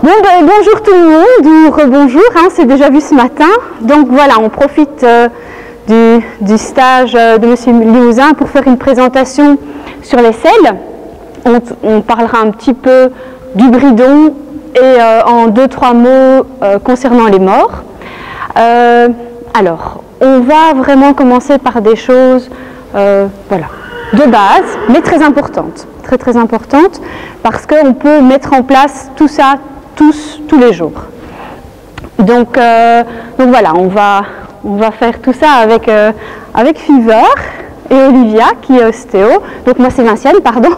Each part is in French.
Bon, bonjour tout le monde, ou rebonjour, hein, c'est déjà vu ce matin. Donc voilà, on profite du stage de M. Limousin pour faire une présentation sur les selles. On parlera un petit peu du bridon et en 2-3 mots concernant les morts. Alors, on va vraiment commencer par des choses voilà, de base, mais très importantes. Très importantes, parce qu'on peut mettre en place tout ça tous les jours. Donc voilà, on va faire tout ça avec Fever et Olivia qui est ostéo. Donc moi c'est Vinciane, pardon.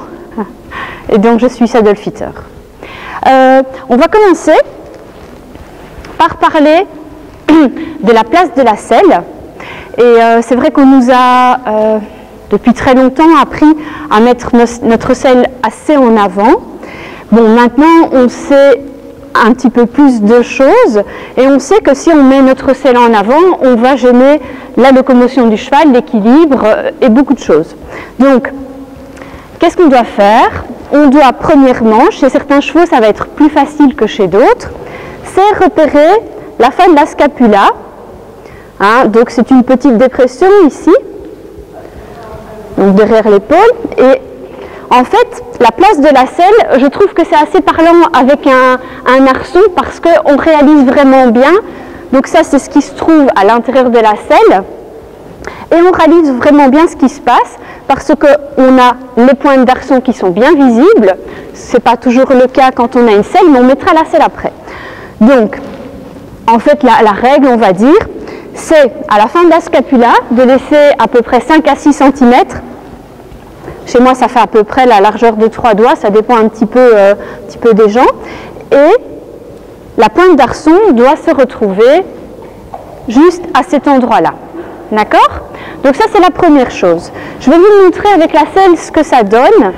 Et donc je suis saddle fitter. On va commencer par parler de la place de la selle. Et c'est vrai qu'on nous a depuis très longtemps appris à mettre notre selle assez en avant. Bon, maintenant on sait un petit peu plus de choses et on sait que si on met notre selle en avant, on va gêner la locomotion du cheval, l'équilibre et beaucoup de choses. Donc, qu'est-ce qu'on doit faire? On doit premièrement, chez certains chevaux ça va être plus facile que chez d'autres, c'est repérer la fin de la scapula. Hein, donc c'est une petite dépression ici, donc derrière l'épaule, et en fait la place de la selle, je trouve que c'est assez parlant avec un arçon parce qu'on réalise vraiment bien, donc ça c'est ce qui se trouve à l'intérieur de la selle, et on réalise vraiment bien ce qui se passe parce qu'on a les pointes d'arçon qui sont bien visibles, c'est pas toujours le cas quand on a une selle, mais on mettra la selle après. Donc en fait la règle, on va dire, c'est à la fin de la scapula de laisser à peu près 5 à 6 cm. Chez moi, ça fait à peu près la largeur de 3 doigts, ça dépend un petit peu des gens. Et la pointe d'arçon doit se retrouver juste à cet endroit-là. D'accord? Donc ça, c'est la première chose. Je vais vous montrer avec la selle ce que ça donne.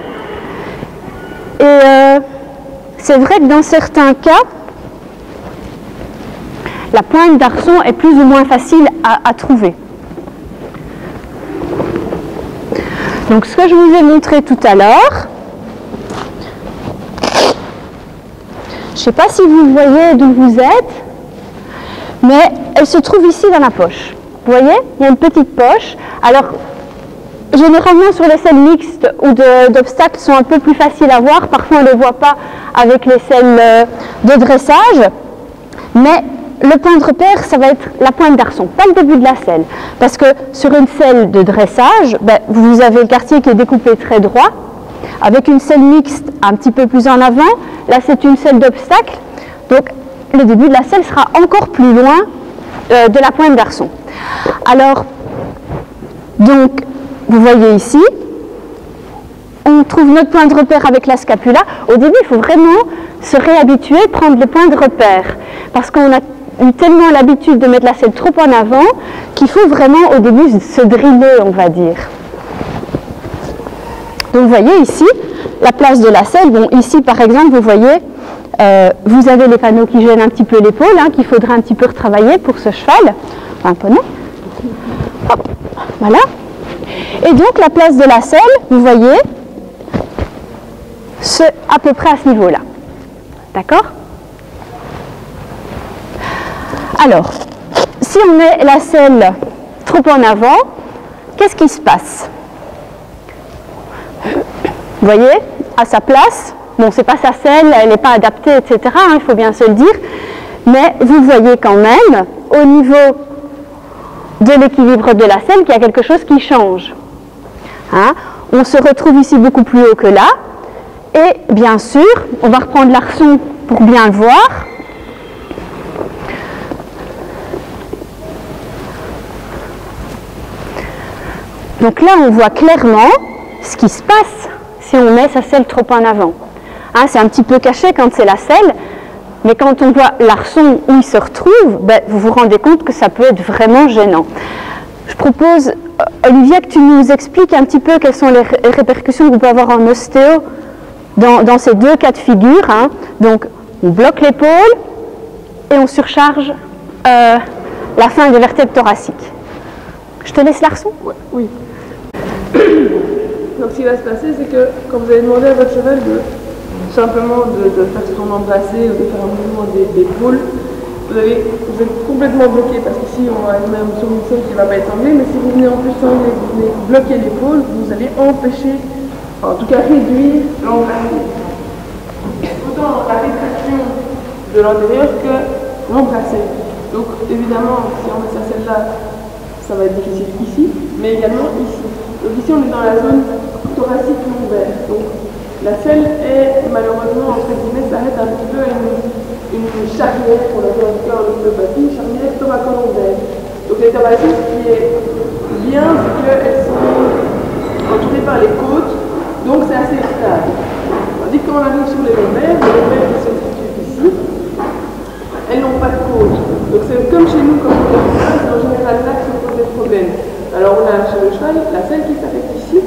Et c'est vrai que dans certains cas, la pointe d'arçon est plus ou moins facile à trouver. Donc ce que je vous ai montré tout à l'heure, je ne sais pas si vous voyez d'où vous êtes, mais elle se trouve ici dans la poche. Vous voyez, il y a une petite poche. Alors, généralement sur les selles mixtes ou d'obstacles sont un peu plus faciles à voir, parfois on ne les voit pas avec les selles de dressage, mais le point de repère, ça va être la pointe d'arçon, pas le début de la selle. Parce que sur une selle de dressage, vous avez le quartier qui est découpé très droit. Avec une selle mixte un petit peu plus en avant, là c'est une selle d'obstacle. Donc le début de la selle sera encore plus loin de la pointe d'arçon. Alors, donc, vous voyez ici, on trouve notre point de repère avec la scapula. Au début, il faut vraiment se réhabituer, prendre le point de repère. Parce qu'on a eu tellement l'habitude de mettre la selle trop en avant qu'il faut vraiment au début se driller, on va dire. Donc vous voyez ici la place de la selle. Bon, ici par exemple vous voyez vous avez les panneaux qui gênent un petit peu l'épaule, hein, qu'il faudra un petit peu retravailler pour ce cheval. Enfin, un poney. Hop, voilà. Et donc la place de la selle, vous voyez, c'est à peu près à ce niveau-là. D'accord ? Alors, si on met la selle trop en avant, qu'est-ce qui se passe? Vous voyez, à sa place, bon, c'est pas sa selle, elle n'est pas adaptée, etc., hein, il faut bien se le dire, mais vous voyez quand même, au niveau de l'équilibre de la selle, qu'il y a quelque chose qui change. Hein? On se retrouve ici beaucoup plus haut que là, et bien sûr, on va reprendre l'arçon pour bien le voir. Donc là, on voit clairement ce qui se passe si on met sa selle trop en avant. Hein, c'est un petit peu caché quand c'est la selle, mais quand on voit l'arçon où il se retrouve, vous vous rendez compte que ça peut être vraiment gênant. Je propose, Olivia, que tu nous expliques un petit peu quelles sont les répercussions qu'on peut avoir en ostéo dans ces deux cas de figure. Hein. Donc, on bloque l'épaule et on surcharge la fin des vertèbres thoraciques. Je te laisse l'arçon? Oui. Donc ce qui va se passer, c'est que quand vous allez demander à votre cheval simplement de faire son embrasser ou de faire un mouvement d'épaule, vous êtes complètement bloqué parce qu'ici on a même sur une zone qui ne va pas être enlevée, mais si vous venez en plus enlever, vous venez bloquer l'épaule, vous allez empêcher, en tout cas réduire l'embrasser. Autant la rétraction de l'antérieur que l'embrasser. Donc évidemment, si on met sa selle là, ça va être difficile ici, mais également ici. Donc ici on est dans la zone thoracique lombaire. Donc la selle est malheureusement, entre guillemets, s'arrête un petit peu à une charnière pour le cœur de l'ostéopathie, une charnière thoracolombaire. Donc les thoraciques, ce qui est bien, c'est qu'elles sont entourées par les côtes, donc c'est assez stable. Tandis que quand on arrive sur les lombaires qui se situent ici, elles n'ont pas de côte. Donc c'est comme chez nous, comme on le voit, c'est en général là que se posent des problèmes. Alors on a chez le cheval la selle qui s'arrête ici,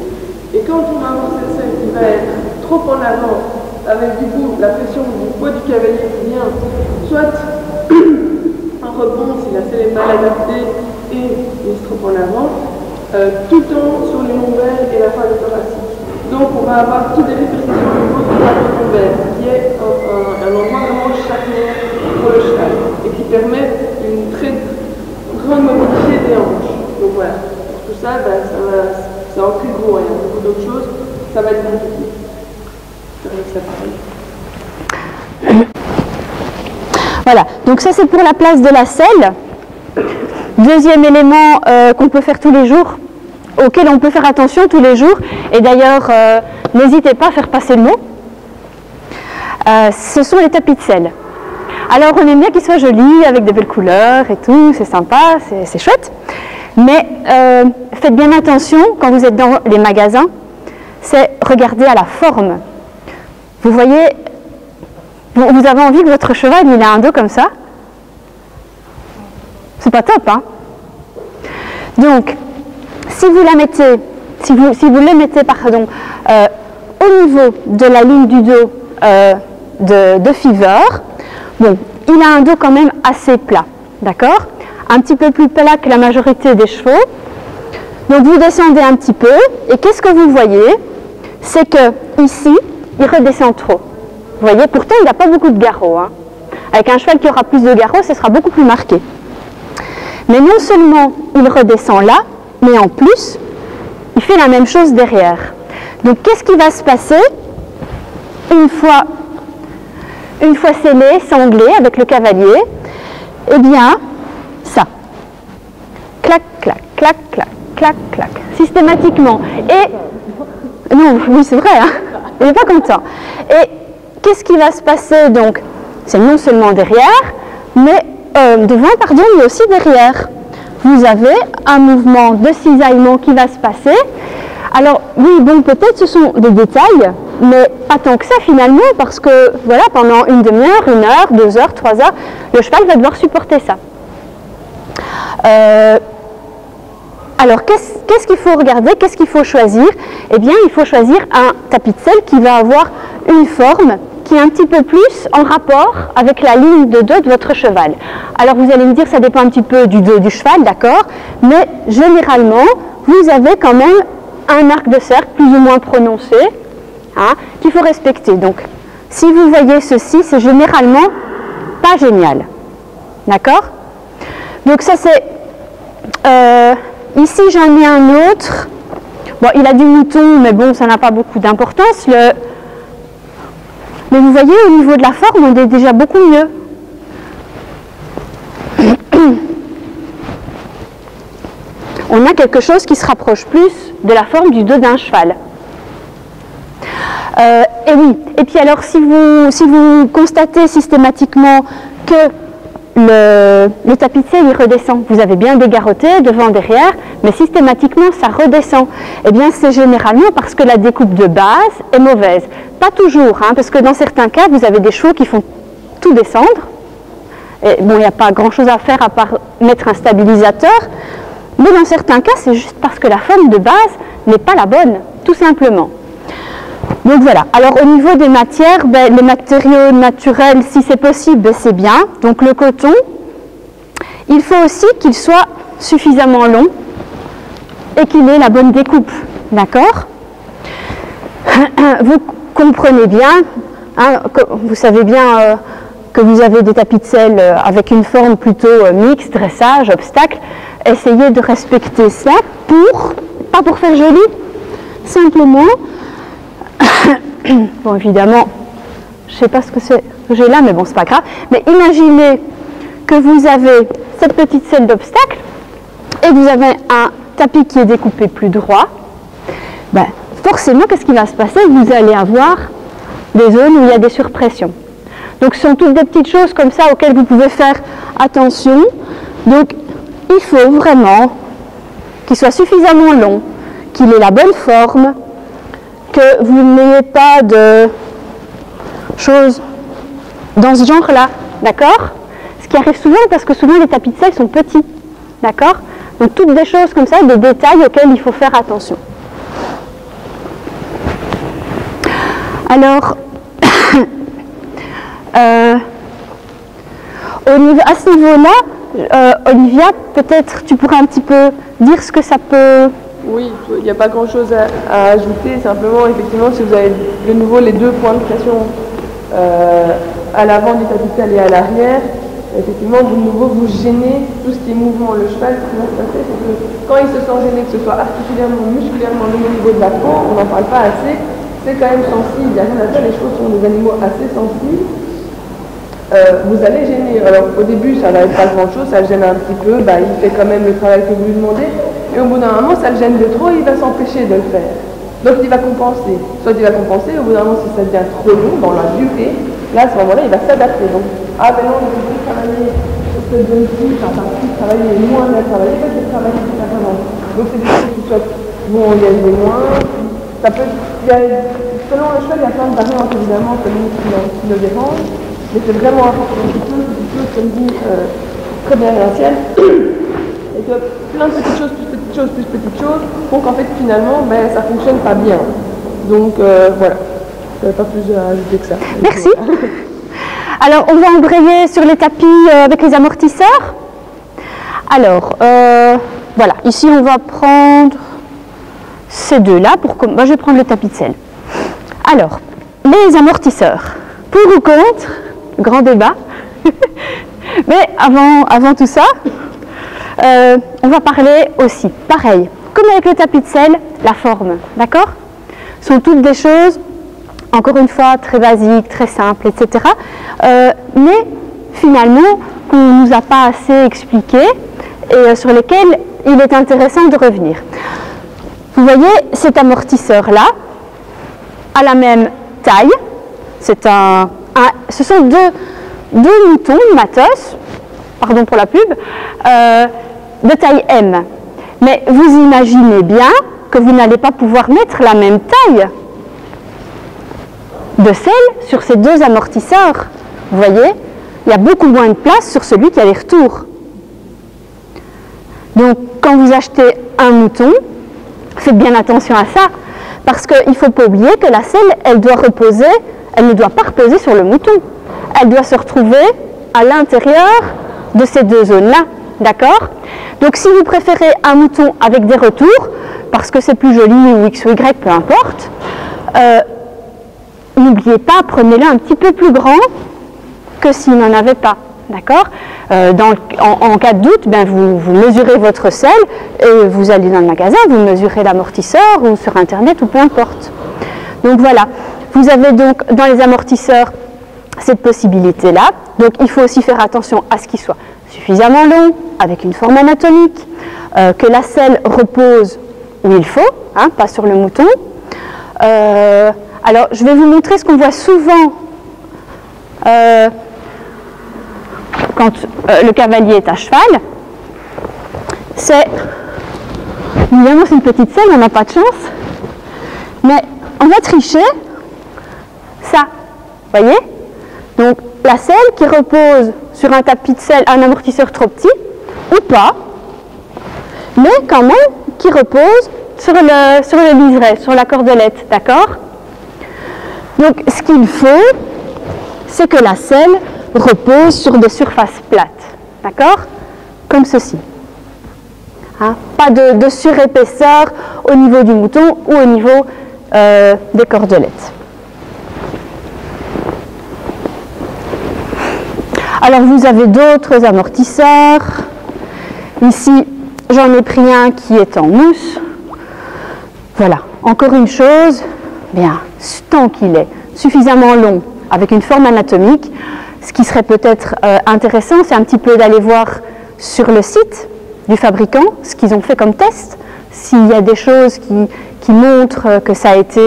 et quand on va avoir cette selle qui va être trop en avant, avec du coup la pression du poids du cavalier qui vient, soit un rebond si la selle est mal adaptée et mise trop en avant, tout le temps sur les lombaires et la fin du thoracique. Donc on va avoir toutes des répercussions au niveau du lombaire, qui est un endroit vraiment charnière pour le cheval et qui permet une très grande mobilité des hanches. Donc voilà, tout ça, c'est en plus gros, il y a beaucoup d'autres choses, ça va être compliqué. Voilà, donc ça c'est pour la place de la selle. Deuxième élément qu'on peut faire tous les jours, auquel on peut faire attention tous les jours, et d'ailleurs n'hésitez pas à faire passer le mot, ce sont les tapis de selle. Alors on aime bien qu'ils soient jolis, avec de belles couleurs et tout, c'est sympa, c'est chouette, mais faites bien attention quand vous êtes dans les magasins, c'est regarder à la forme. Vous voyez, vous avez envie que votre cheval il ait un dos comme ça? C'est pas top, hein? Donc, si vous la mettez, si vous les mettez, pardon, au niveau de la ligne du dos de Fever, bon, il a un dos quand même assez plat, d'accord? Un petit peu plus plat que la majorité des chevaux. Donc vous descendez un petit peu, et qu'est-ce que vous voyez? C'est que ici, il redescend trop. Vous voyez, pourtant il n'a pas beaucoup de garrots. Hein. Avec un cheval qui aura plus de garrots, ce sera beaucoup plus marqué. Mais non seulement il redescend là, mais en plus, il fait la même chose derrière. Donc qu'est-ce qui va se passer une fois scellé, sanglé avec le cavalier? Eh bien, ça. Clac, clac, clac, clac, clac, clac. Systématiquement. Et non, oui, c'est vrai, hein, il n'est pas content. Et qu'est-ce qui va se passer donc? C'est non seulement derrière, mais devant, pardon, mais aussi derrière. Vous avez un mouvement de cisaillement qui va se passer. Alors, oui, bon, peut-être ce sont des détails, mais pas tant que ça finalement, parce que, voilà, pendant une demi-heure, 1 heure, 2 heures, 3 heures, le cheval va devoir supporter ça. Alors, qu'est-ce qu'il faut regarder? Qu'est-ce qu'il faut choisir? Eh bien, il faut choisir un tapis de selle qui va avoir une forme qui est un petit peu plus en rapport avec la ligne de dos de votre cheval. Alors, vous allez me dire, ça dépend un petit peu du dos du cheval, d'accord? Mais généralement, vous avez quand même un arc de cercle plus ou moins prononcé, hein, qu'il faut respecter. Donc, si vous voyez ceci, c'est généralement pas génial. D'accord? Donc, ça c'est... ici, j'en ai un autre. Bon, il a du mouton, mais bon, ça n'a pas beaucoup d'importance. Mais vous voyez, au niveau de la forme, on est déjà beaucoup mieux. On a quelque chose qui se rapproche plus de la forme du dos d'un cheval. Et oui, et puis alors, si vous constatez systématiquement que le tapis de selle il redescend, vous avez bien dégarroté devant, derrière, mais systématiquement ça redescend. Eh bien c'est généralement parce que la découpe de base est mauvaise. Pas toujours, hein, parce que dans certains cas vous avez des chevaux qui font tout descendre. Et bon, il n'y a pas grand chose à faire à part mettre un stabilisateur, mais dans certains cas c'est juste parce que la forme de base n'est pas la bonne, tout simplement. Donc voilà, alors au niveau des matières, les matériaux naturels, si c'est possible, c'est bien. Donc le coton, il faut aussi qu'il soit suffisamment long et qu'il ait la bonne découpe, d'accord? Vous comprenez bien, Hein, vous savez bien que vous avez des tapis de selle avec une forme plutôt mixte, dressage, obstacle. Essayez de respecter ça pas pour faire joli, simplement. Bon, évidemment, je ne sais pas ce que c'est que j'ai là, mais bon, c'est pas grave. Mais imaginez que vous avez cette petite selle d'obstacle et vous avez un tapis qui est découpé plus droit. Ben, forcément, qu'est-ce qui va se passer? Vous allez avoir des zones où il y a des surpressions. Donc, ce sont toutes des petites choses comme ça auxquelles vous pouvez faire attention. Donc, il faut vraiment qu'il soit suffisamment long, qu'il ait la bonne forme, que vous n'ayez pas de choses dans ce genre-là, d'accord? Ce qui arrive souvent parce que souvent les tapis de selle sont petits, d'accord? Donc toutes des choses comme ça, des détails auxquels il faut faire attention. Alors, à ce niveau-là, Olivia, peut-être tu pourrais un petit peu dire ce que ça peut... Oui, il n'y a pas grand-chose à ajouter, simplement, effectivement, si vous avez de nouveau les deux points de pression à l'avant du tapis de selle et à l'arrière, effectivement, de nouveau, vous gênez tout ce qui est mouvement. Le cheval, ce qui va se passer, c'est que quand il se sent gêné, que ce soit articulairement, musculairement, même au niveau de la peau, on n'en parle pas assez, c'est quand même sensible. Il n'y a rien à dire, les chevaux sont des animaux assez sensibles. Vous allez gêner. Alors au début ça va être pas grand chose, ça le gêne un petit peu, il fait quand même le travail que vous lui demandez, et au bout d'un moment ça le gêne de trop, il va s'empêcher de le faire. Donc il va compenser. Soit il va compenser, au bout d'un moment si ça devient trop long dans la durée, là à ce moment-là il va s'adapter. Donc non, je vais plus travailler sur cette zone-ci, plus travailler, moins bien travailler, je vais travailler différemment. Donc c'est des choses qui soient bon, il y a des moins. Ça peut, selon le cheval, il y a plein de variantes évidemment, selon qui le dérange. Mais c'est vraiment important comme dit très bien l'ancienne, et que plein de petites choses font qu'en fait finalement ça fonctionne pas bien. Donc voilà, je n'avais pas plus à ajouter que ça. Merci. Alors on va embrayer sur les tapis avec les amortisseurs. Alors voilà, ici on va prendre ces deux-là, moi je vais prendre le tapis de selle. Alors, les amortisseurs, pour ou contre? Grand débat. Mais avant tout ça, on va parler aussi, pareil, comme avec le tapis de selle, la forme, d'accord? Ce sont toutes des choses, encore une fois, très basiques, très simples, etc. Mais finalement, qu'on ne nous a pas assez expliquées et sur lesquelles il est intéressant de revenir. Vous voyez, cet amortisseur-là, à la même taille, ce sont deux moutons, matos, pardon pour la pub, de taille M. Mais vous imaginez bien que vous n'allez pas pouvoir mettre la même taille de selle sur ces deux amortisseurs. Vous voyez, il y a beaucoup moins de place sur celui qui a les retours. Donc, quand vous achetez un mouton, faites bien attention à ça, parce qu'il ne faut pas oublier que la selle, elle ne doit pas reposer sur le mouton. Elle doit se retrouver à l'intérieur de ces deux zones-là, d'accord? Donc si vous préférez un mouton avec des retours, parce que c'est plus joli ou X ou Y, peu importe, n'oubliez pas, prenez-le un petit peu plus grand que s'il n'en avait pas, d'accord? En cas de doute, vous mesurez votre selle et vous allez dans le magasin, vous mesurez l'amortisseur ou sur internet ou peu importe. Donc voilà, vous avez donc dans les amortisseurs cette possibilité-là. Donc il faut aussi faire attention à ce qu'il soit suffisamment long, avec une forme anatomique, que la selle repose où il faut, hein, pas sur le mouton. Alors je vais vous montrer ce qu'on voit souvent quand le cavalier est à cheval. C'est, évidemment c'est une petite selle, on n'a pas de chance, mais on va tricher ça, voyez? Donc la selle qui repose sur un tapis de selle, un amortisseur trop petit, ou pas, mais quand même qui repose sur le liseré, sur la cordelette, d'accord? Donc ce qu'il faut, c'est que la selle repose sur des surfaces plates, d'accord? Comme ceci. Hein? Pas de surépaisseur au niveau du mouton ou au niveau des cordelettes. Alors vous avez d'autres amortisseurs. Ici, j'en ai pris un qui est en mousse. Voilà, encore une chose, bien, tant qu'il est suffisamment long, avec une forme anatomique, ce qui serait peut-être intéressant, c'est un petit peu d'aller voir sur le site du fabricant ce qu'ils ont fait comme test, s'il y a des choses qui montrent que ça a été,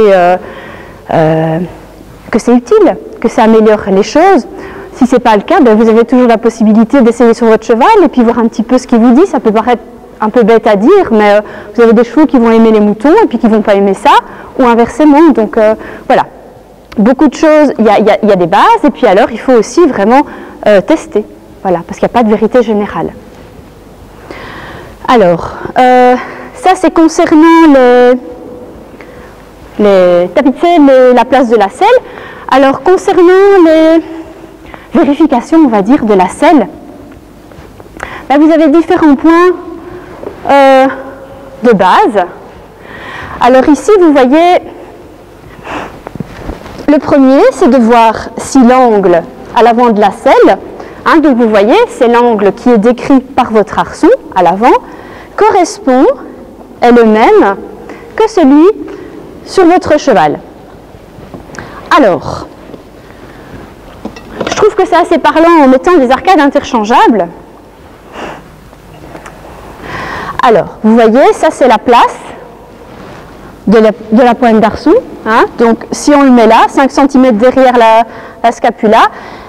que c'est utile, que ça améliore les choses. Si ce n'est pas le cas, ben vous avez toujours la possibilité d'essayer sur votre cheval et puis voir un petit peu ce qu'il vous dit. Ça peut paraître un peu bête à dire, mais vous avez des chevaux qui vont aimer les moutons et puis qui ne vont pas aimer ça, ou inversement. Donc voilà, beaucoup de choses, il y a des bases, et puis alors il faut aussi vraiment tester, voilà, parce qu'il n'y a pas de vérité générale. Alors, ça c'est concernant les tapissiers, la place de la selle. Alors concernant les vérifications, on va dire, de la selle, ben, vous avez différents points de base. Alors ici, vous voyez, le premier, c'est de voir si l'angle à l'avant de la selle, hein, donc vous voyez, c'est l'angle qui est décrit par votre arçon à l'avant, correspond, est le même que celui sur votre cheval. Alors, je trouve que c'est assez parlant en mettant des arcades interchangeables. Alors, vous voyez, ça c'est la place de la pointe d'arçon. Hein. Donc, si on le met là, 5 cm derrière la scapula,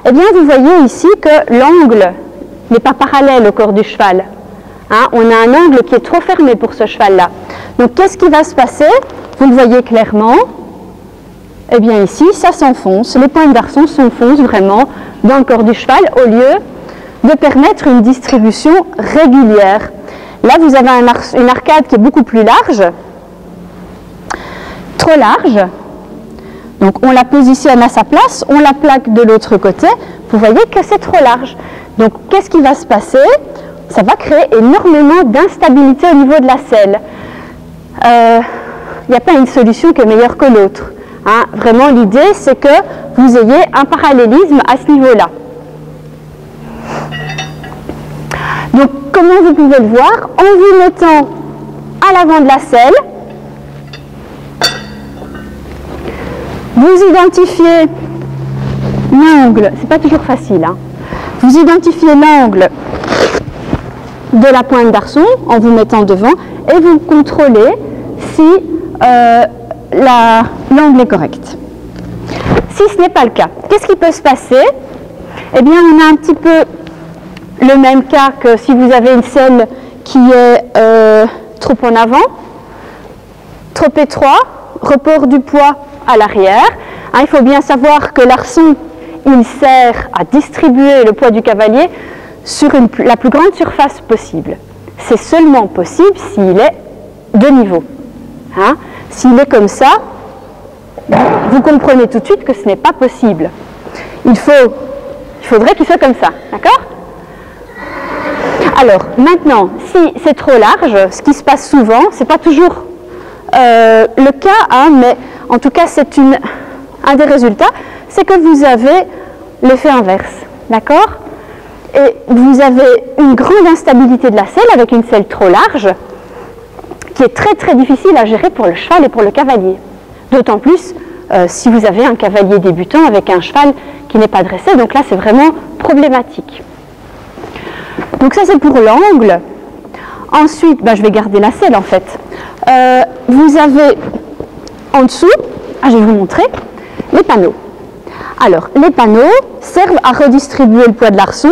eh bien, vous voyez ici que l'angle n'est pas parallèle au corps du cheval. Hein. On a un angle qui est trop fermé pour ce cheval-là. Donc, qu'est-ce qui va se passer? Vous le voyez clairement. Eh bien, ici, ça s'enfonce. Les pointes d'arçon s'enfoncent vraiment dans le corps du cheval au lieu de permettre une distribution régulière. Là, vous avez une arcade qui est beaucoup plus large, trop large. Donc, on la positionne à sa place, on la plaque de l'autre côté. Vous voyez que c'est trop large. Donc, qu'est-ce qui va se passer? Ça va créer énormément d'instabilité au niveau de la selle. Il n'y a pas une solution qui est meilleure que l'autre. Hein. Vraiment, l'idée, c'est que vous ayez un parallélisme à ce niveau-là. Donc, comment vous pouvez le voir? En vous mettant à l'avant de la selle, vous identifiez l'angle, c'est pas toujours facile, hein. Vous identifiez l'angle de la pointe d'arçon en vous mettant devant et vous contrôlez si l'angle est correct. Si ce n'est pas le cas, qu'est-ce qui peut se passer? Eh bien, on a un petit peu le même cas que si vous avez une selle qui est trop en avant, trop étroit, report du poids à l'arrière. Hein, il faut bien savoir que l'arçon, il sert à distribuer le poids du cavalier sur la plus grande surface possible. C'est seulement possible s'il est de niveau. Hein, s'il est comme ça, vous comprenez tout de suite que ce n'est pas possible. Il faudrait qu'il soit comme ça, d'accord? Alors, maintenant, si c'est trop large, ce qui se passe souvent, c'est pas toujours le cas, hein, mais en tout cas, c'est un des résultats, c'est que vous avez l'effet inverse, d'accord? Et vous avez une grande instabilité de la selle avec une selle trop large, qui est très très difficile à gérer pour le cheval et pour le cavalier. D'autant plus si vous avez un cavalier débutant avec un cheval qui n'est pas dressé, donc là c'est vraiment problématique. Donc ça c'est pour l'angle. Ensuite, je vais garder la selle en fait. Vous avez en dessous, je vais vous montrer, les panneaux. Alors, les panneaux servent à redistribuer le poids de l'arçon.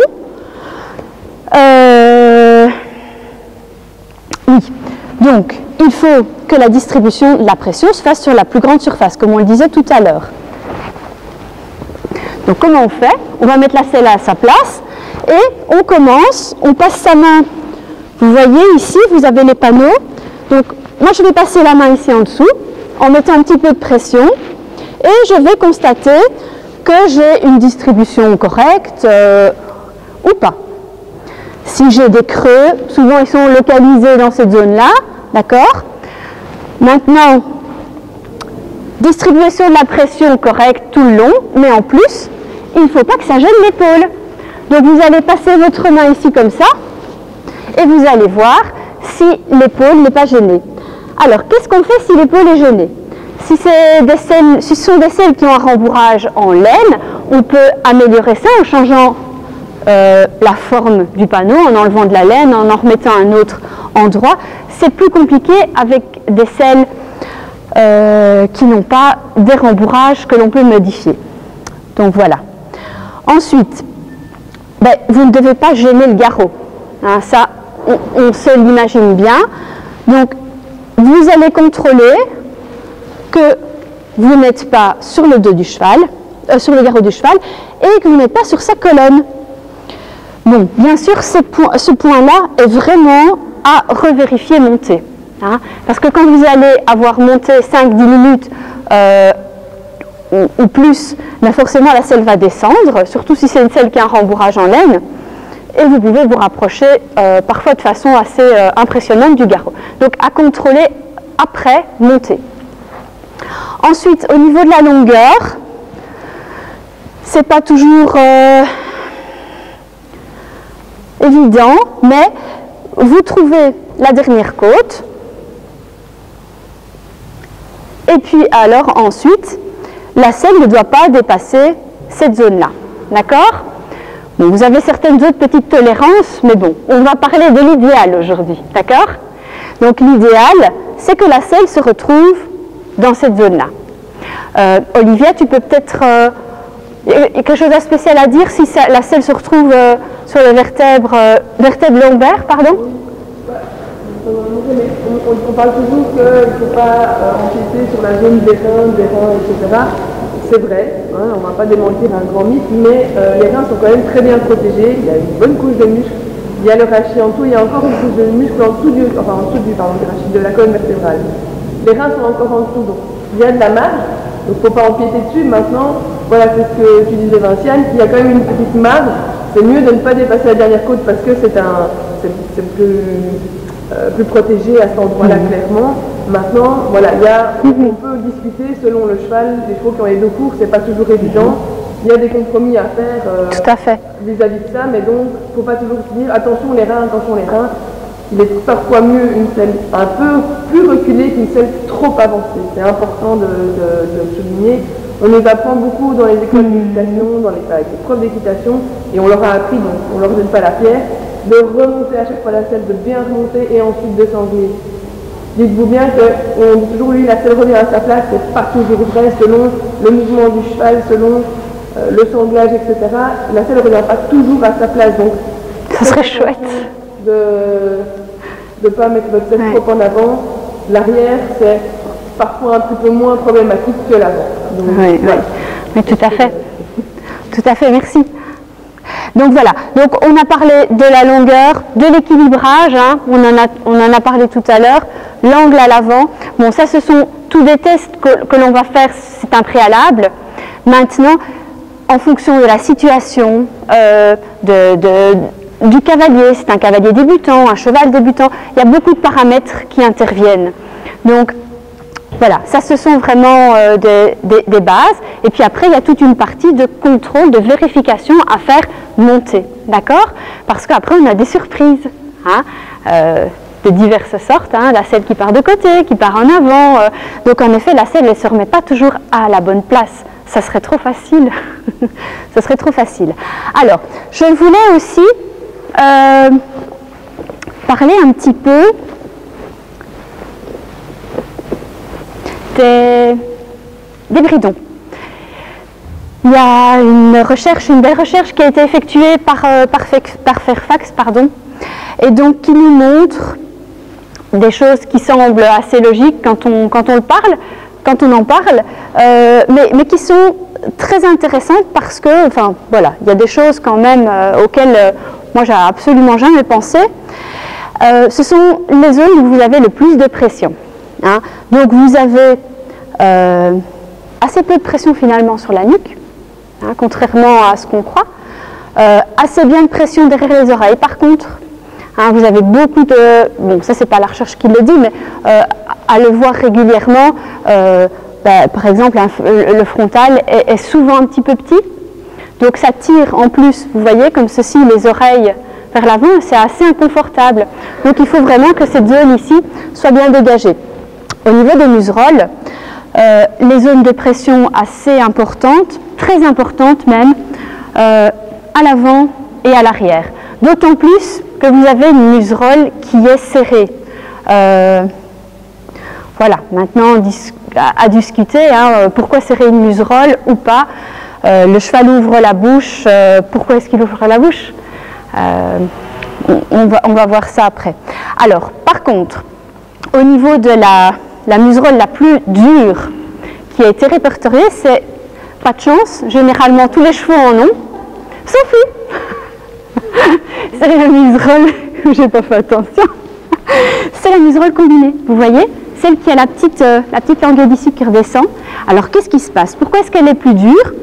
Oui, donc il faut que la distribution de la pression se fasse sur la plus grande surface, comme on le disait tout à l'heure. Donc comment on fait? On va mettre la selle à sa place et on commence, on passe sa main. Vous voyez ici, vous avez les panneaux. Donc moi je vais passer la main ici en dessous en mettant un petit peu de pression et je vais constater que j'ai une distribution correcte ou pas. Si j'ai des creux, souvent ils sont localisés dans cette zone-là, d'accord? Maintenant, distribution de la pression correcte tout le long, mais en plus, il ne faut pas que ça gêne l'épaule. Donc vous allez passer votre main ici comme ça, et vous allez voir si l'épaule n'est pas gênée. Alors, qu'est-ce qu'on fait si l'épaule est gênée? Si ce sont des selles qui ont un rembourrage en laine, on peut améliorer ça en changeant la forme du panneau, en enlevant de la laine, en remettant un autre endroit. C'est plus compliqué avec des selles qui n'ont pas des rembourrages que l'on peut modifier. Donc voilà. Ensuite, vous ne devez pas gêner le garrot. Hein, ça, on se l'imagine bien. Donc, vous allez contrôler que vous n'êtes pas sur le dos du cheval, sur le garrot du cheval, et que vous n'êtes pas sur sa colonne. Bon, bien sûr, ce point-là est vraiment à revérifier monter. Hein, parce que quand vous allez avoir monté 5-10 minutes ou plus, forcément la selle va descendre, surtout si c'est une selle qui a un rembourrage en laine, et vous pouvez vous rapprocher parfois de façon assez impressionnante du garrot. Donc à contrôler après monter. Ensuite, au niveau de la longueur, c'est pas toujours évident, mais vous trouvez la dernière côte, et puis alors ensuite, la selle ne doit pas dépasser cette zone-là. D'accord? Bon, vous avez certaines autres petites tolérances, mais bon, on va parler de l'idéal aujourd'hui. D'accord? Donc l'idéal, c'est que la selle se retrouve dans cette zone-là. Olivia, tu peux peut-être... quelque chose de spécial à dire si la selle se retrouve sur les vertèbres lombaires, pardon? On parle toujours qu'il ne faut pas empiéter sur la zone des reins, etc. C'est vrai, hein, on ne va pas démentir un grand mythe, mais les reins sont quand même très bien protégés, il y a une bonne couche de muscles, il y a le rachis en tout, il y a encore une couche de muscles en dessous du rachis de la colonne vertébrale. Les reins sont encore en dessous, donc il y a de la marge, donc il ne faut pas empiéter dessus. Maintenant, voilà, c'est ce que tu disais Vinciane, il y a quand même une petite marge, c'est mieux de ne pas dépasser la dernière côte parce que c'est plus protégé à cet endroit-là, clairement. Maintenant, voilà, on peut discuter selon le cheval, les chevaux qui ont les dos courts, c'est pas toujours évident. Il y a des compromis à faire tout à fait vis-à-vis de ça, mais donc, il ne faut pas toujours se dire attention les reins, attention les reins. Il est parfois mieux une selle un peu plus reculée qu'une selle trop avancée. C'est important de le souligner. On nous apprend beaucoup dans les écoles d'équitation, avec les profs d'équitation, et on leur a appris, donc on ne leur donne pas la pierre, de remonter à chaque fois la selle, de bien remonter et ensuite de s'enlever. Dites-vous bien qu'on dit toujours, lui, la selle revient à sa place, c'est pas toujours vrai selon le mouvement du cheval, selon le sanglage, etc. La selle ne revient pas toujours à sa place, donc ça serait chouette de ne pas mettre votre selle trop en avant. L'arrière, c'est parfois un petit peu moins problématique que l'avant. Oui, tout à fait. Tout à fait, merci. Donc voilà, donc on a parlé de la longueur, de l'équilibrage, hein, on en a parlé tout à l'heure, l'angle à l'avant. Bon, ça ce sont tous des tests que l'on va faire, c'est un préalable. Maintenant, en fonction de la situation, du cavalier, c'est un cavalier débutant, un cheval débutant, il y a beaucoup de paramètres qui interviennent. Donc voilà, ça ce sont vraiment des bases. Et puis après, il y a toute une partie de contrôle, de vérification à faire monter. D'accord? Parce qu'après, on a des surprises. Hein, de diverses sortes. Hein, la selle qui part de côté, qui part en avant. Donc en effet, la selle ne se remet pas toujours à la bonne place. Ça serait trop facile. Ça serait trop facile. Alors, je voulais aussi parler un petit peu des bridons. Il y a une belle recherche qui a été effectuée par Fairfax, et donc qui nous montre des choses qui semblent assez logiques quand on en parle, mais qui sont très intéressantes parce que, enfin, voilà, il y a des choses quand même auxquelles moi j'ai absolument jamais pensé. Ce sont les zones où vous avez le plus de pression. Hein. Donc vous avez assez peu de pression finalement sur la nuque, hein, contrairement à ce qu'on croit. Assez bien de pression derrière les oreilles par contre. Hein, vous avez beaucoup de... Bon, ça c'est pas la recherche qui le dit, mais à le voir régulièrement, par exemple, le frontal est souvent un petit peu petit. Donc ça tire en plus, vous voyez, comme ceci, les oreilles vers l'avant, c'est assez inconfortable. Donc il faut vraiment que cette zone ici soit bien dégagée. Au niveau des museroles, les zones de pression assez importantes, très importantes même, à l'avant et à l'arrière. D'autant plus que vous avez une muserolle qui est serrée. Voilà, maintenant à discuter, hein, pourquoi serrer une muserolle ou pas. Le cheval ouvre la bouche, pourquoi est-ce qu'il ouvre la bouche? On va voir ça après. Alors, par contre, au niveau de la muserolle la plus dure qui a été répertoriée, c'est pas de chance, généralement tous les chevaux en ont, sauf lui. C'est la muserolle, j'ai pas fait attention, c'est la muserolle combinée, vous voyez, celle qui a la petite languette d'ici qui redescend. Alors qu'est-ce qui se passe? Pourquoi est-ce qu'elle est plus dure?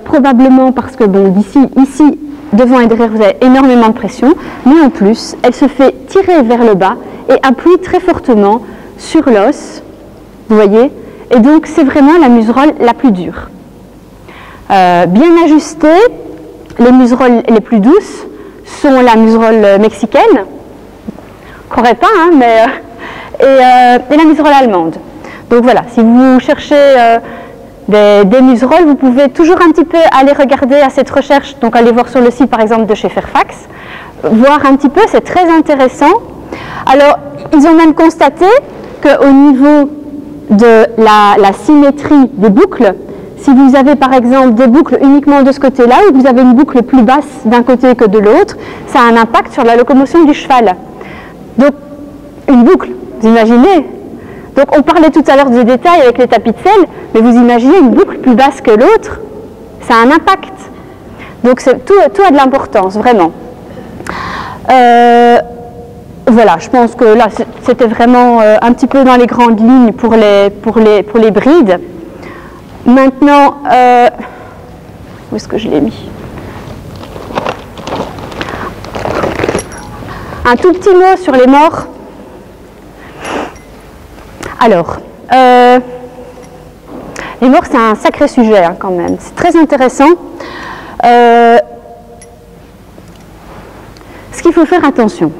Probablement parce que bon, ici, devant et derrière, vous avez énormément de pression, mais en plus, elle se fait tirer vers le bas et appuie très fortement sur l'os, vous voyez, et donc c'est vraiment la muserolle la plus dure. Bien ajustée, les muserolles les plus douces sont la muserolle mexicaine, je ne croirais pas, hein, et la muserolle allemande. Donc voilà, si vous cherchez des muserolles, vous pouvez toujours un petit peu aller regarder à cette recherche, donc aller voir sur le site par exemple de chez Fairfax, voir un petit peu, c'est très intéressant. Alors, ils ont même constaté qu'au niveau de la symétrie des boucles, si vous avez par exemple des boucles uniquement de ce côté-là, ou vous avez une boucle plus basse d'un côté que de l'autre, ça a un impact sur la locomotion du cheval. Donc, une boucle, vous imaginez? Donc, on parlait tout à l'heure des détails avec les tapis de selle, mais vous imaginez une boucle plus basse que l'autre, ça a un impact. Donc, tout a de l'importance, vraiment. Voilà, je pense que là, c'était vraiment un petit peu dans les grandes lignes pour les brides. Maintenant, où est-ce que je l'ai mis? Un tout petit mot sur les morts. Alors, les morts, c'est un sacré sujet hein, quand même. C'est très intéressant. Ce qu'il faut faire attention,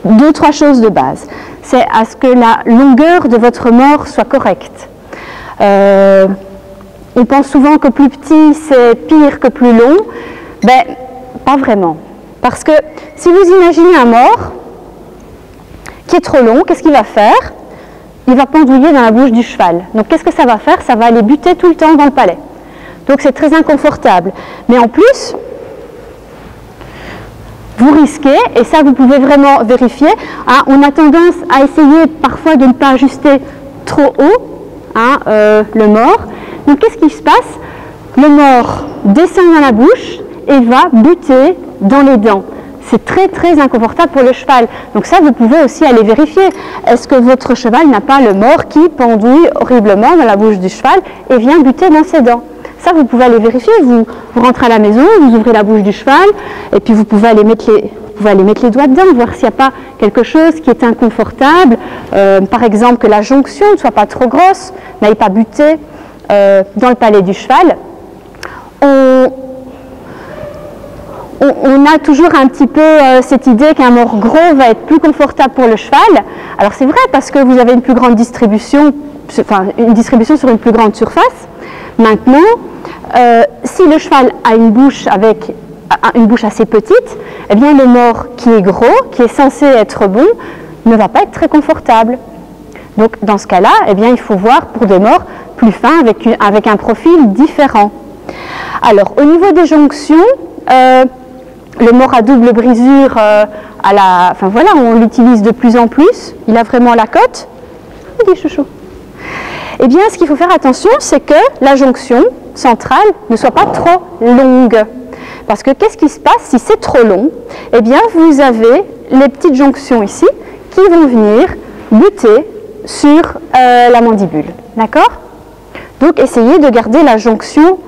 deux, trois choses de base. C'est à ce que la longueur de votre mort soit correcte. On pense souvent que plus petit, c'est pire que plus long. Ben, pas vraiment. Parce que si vous imaginez un mort qui est trop long, qu'est-ce qu'il va faire? Il va pendouiller dans la bouche du cheval. Donc qu'est-ce que ça va faire? Ça va aller buter tout le temps dans le palais. Donc c'est très inconfortable. Mais en plus, vous risquez, et ça vous pouvez vraiment vérifier, hein, on a tendance à essayer parfois de ne pas ajuster trop haut hein, le mort. Donc qu'est-ce qui se passe? Le mort descend dans la bouche et va buter dans les dents. C'est très très inconfortable pour le cheval. Donc ça, vous pouvez aussi aller vérifier. Est-ce que votre cheval n'a pas le mort qui pendouille horriblement dans la bouche du cheval et vient buter dans ses dents? Ça, vous pouvez aller vérifier. Vous rentrez à la maison, vous ouvrez la bouche du cheval et puis vous pouvez aller mettre les doigts dedans, voir s'il n'y a pas quelque chose qui est inconfortable. Par exemple, que la jonction ne soit pas trop grosse, n'aille pas buter dans le palais du cheval. On a toujours un petit peu cette idée qu'un mort gros va être plus confortable pour le cheval. Alors c'est vrai parce que vous avez une plus grande distribution, enfin une distribution sur une plus grande surface. Maintenant, si le cheval a une bouche avec une bouche assez petite, eh bien le mort qui est gros, qui est censé être bon, ne va pas être très confortable. Donc dans ce cas-là, eh bien il faut voir pour des morts plus fins avec un profil différent. Alors au niveau des jonctions, le mort à double brisure, enfin voilà, on l'utilise de plus en plus. Il a vraiment la cote. Dis chouchou. Eh bien, ce qu'il faut faire attention, c'est que la jonction centrale ne soit pas trop longue. Parce que qu'est-ce qui se passe si c'est trop long? Eh bien, vous avez les petites jonctions ici qui vont venir buter sur la mandibule. D'accord? Donc, essayez de garder la jonction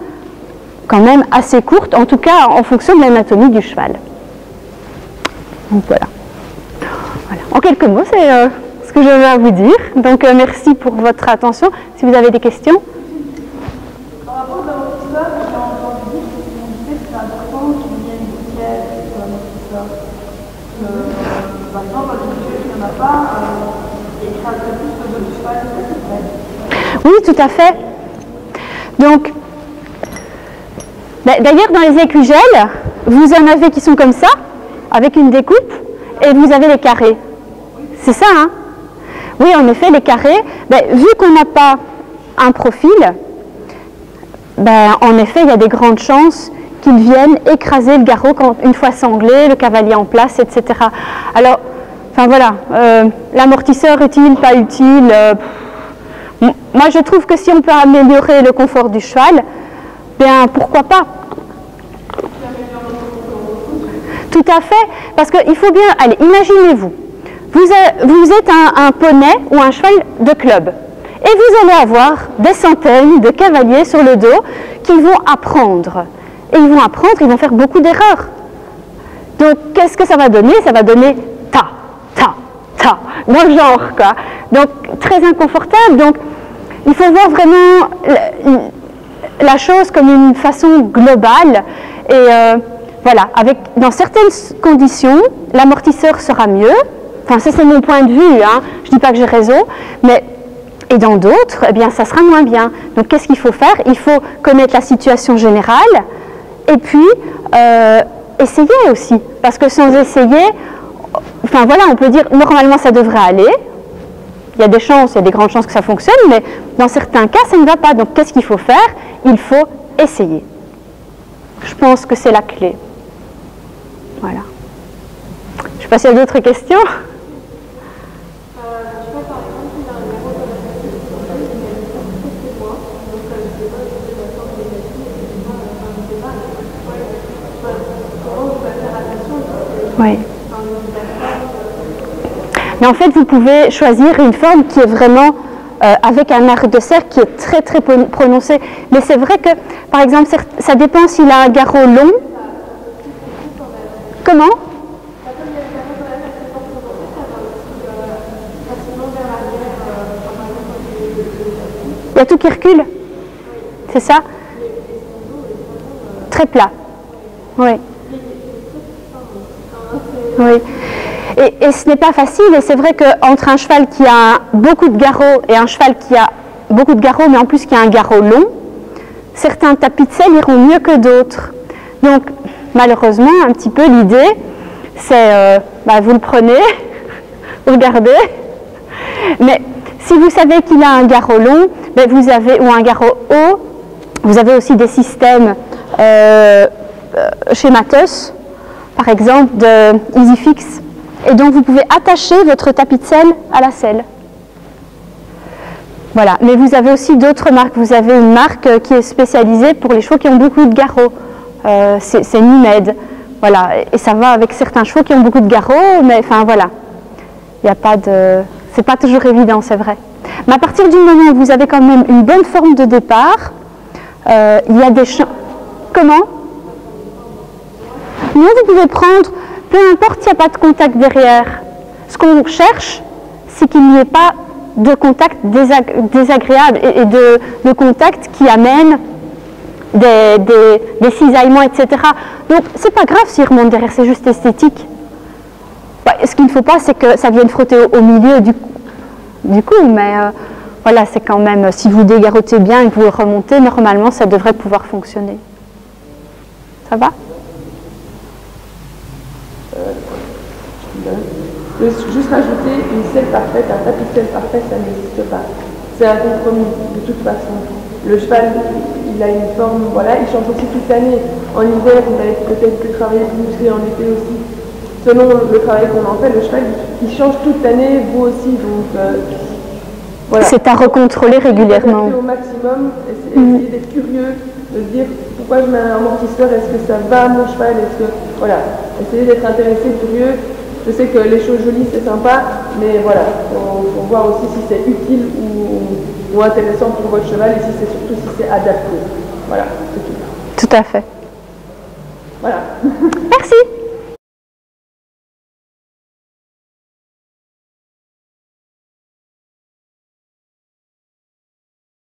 quand même assez courte, en tout cas en fonction de l'anatomie du cheval. Donc voilà. En quelques mots, c'est ce que j'avais à vous dire. Donc merci pour votre attention. Si vous avez des questions. Par rapport à votre histoire, n'a pas, écraserait plus le dos du cheval. Oui, tout à fait. Donc, d'ailleurs, dans les écugèles, vous en avez qui sont comme ça, avec une découpe, et vous avez les carrés. C'est ça, hein? Oui, en effet, les carrés, vu qu'on n'a pas un profil, en effet, il y a des grandes chances qu'ils viennent écraser le garrot une fois sanglé, le cavalier en place, etc. Alors, enfin voilà, l'amortisseur utile, pas utile. Moi, je trouve que si on peut améliorer le confort du cheval, bien pourquoi pas? Tout à fait, parce qu'il faut bien, allez, imaginez-vous, vous êtes un poney ou un cheval de club, et vous allez avoir des centaines de cavaliers sur le dos qui vont apprendre. Et ils vont apprendre, ils vont faire beaucoup d'erreurs. Donc, qu'est-ce que ça va donner? Ça va donner ta, dans le genre, quoi. Donc, très inconfortable. Donc, il faut voir vraiment la chose comme une façon globale. Et voilà, dans certaines conditions, l'amortisseur sera mieux. Enfin, ça, c'est mon point de vue, hein. Je ne dis pas que j'ai raison, et dans d'autres, eh bien, ça sera moins bien. Donc, qu'est-ce qu'il faut faire? Il faut connaître la situation générale et puis essayer aussi. Parce que sans essayer, enfin voilà, on peut dire normalement ça devrait aller. Il y a des grandes chances que ça fonctionne, mais dans certains cas, ça ne va pas. Donc, qu'est-ce qu'il faut faire? Il faut essayer. Je pense que c'est la clé. Voilà. Je ne sais pas s'il y a d'autres questions. Oui. Mais en fait, vous pouvez choisir une forme qui est vraiment avec un arc de cercle qui est très très prononcé. Mais c'est vrai que, par exemple, ça dépend s'il a un garrot long. Comment? Il y a tout qui recule. C'est ça? Très plat. Oui. Oui. Et ce n'est pas facile, et c'est vrai qu'entre un cheval qui a beaucoup de garrots et un cheval qui a beaucoup de garrots, mais en plus qui a un garrot long, certains tapis de selle iront mieux que d'autres. Donc, malheureusement, un petit peu l'idée, c'est, vous le prenez, vous regardez, mais si vous savez qu'il a un garrot long, ou un garrot haut, vous avez aussi des systèmes chez Matos, par exemple de EasyFix. Et donc vous pouvez attacher votre tapis de selle à la selle. Voilà, mais vous avez aussi d'autres marques. Vous avez une marque qui est spécialisée pour les chevaux qui ont beaucoup de garrots. C'est Nimed. Voilà, et ça va avec certains chevaux qui ont beaucoup de garrots, mais enfin voilà. Il n'y a pas de... C'est pas toujours évident, c'est vrai. Mais à partir du moment où vous avez quand même une bonne forme de départ, il y a des... Comment? Non, vous pouvez prendre, peu importe s'il n'y a pas de contact derrière. Ce qu'on cherche, c'est qu'il n'y ait pas de contact désagréable et de contact qui amène des cisaillements, etc. Donc, c'est pas grave s'il remonte derrière, c'est juste esthétique. Ce qu'il ne faut pas, c'est que ça vienne frotter au milieu du cou, mais voilà, c'est quand même, si vous dégarrotez bien et que vous remontez, normalement, ça devrait pouvoir fonctionner. Ça va? Juste rajouter une selle parfaite, un tapis de selle parfait, ça n'existe pas. C'est un compromis, de toute façon. Le cheval, il a une forme, voilà, il change aussi toute l'année. En hiver, vous allez peut-être que travailler plus musclé, en été aussi. Selon le travail qu'on en fait, le cheval, il change toute l'année, vous aussi. Donc, voilà. C'est à recontrôler régulièrement. Au maximum, essayer d'être curieux, de se dire pourquoi je mets un amortisseur, est-ce que ça va à mon cheval, est-ce que, voilà, essayez d'être intéressé, curieux. Je sais que les choses jolies c'est sympa, mais voilà, faut voir aussi si c'est utile ou intéressant pour votre cheval et si c'est surtout si c'est adapté. Voilà, c'est tout. Tout à fait. Voilà. Merci.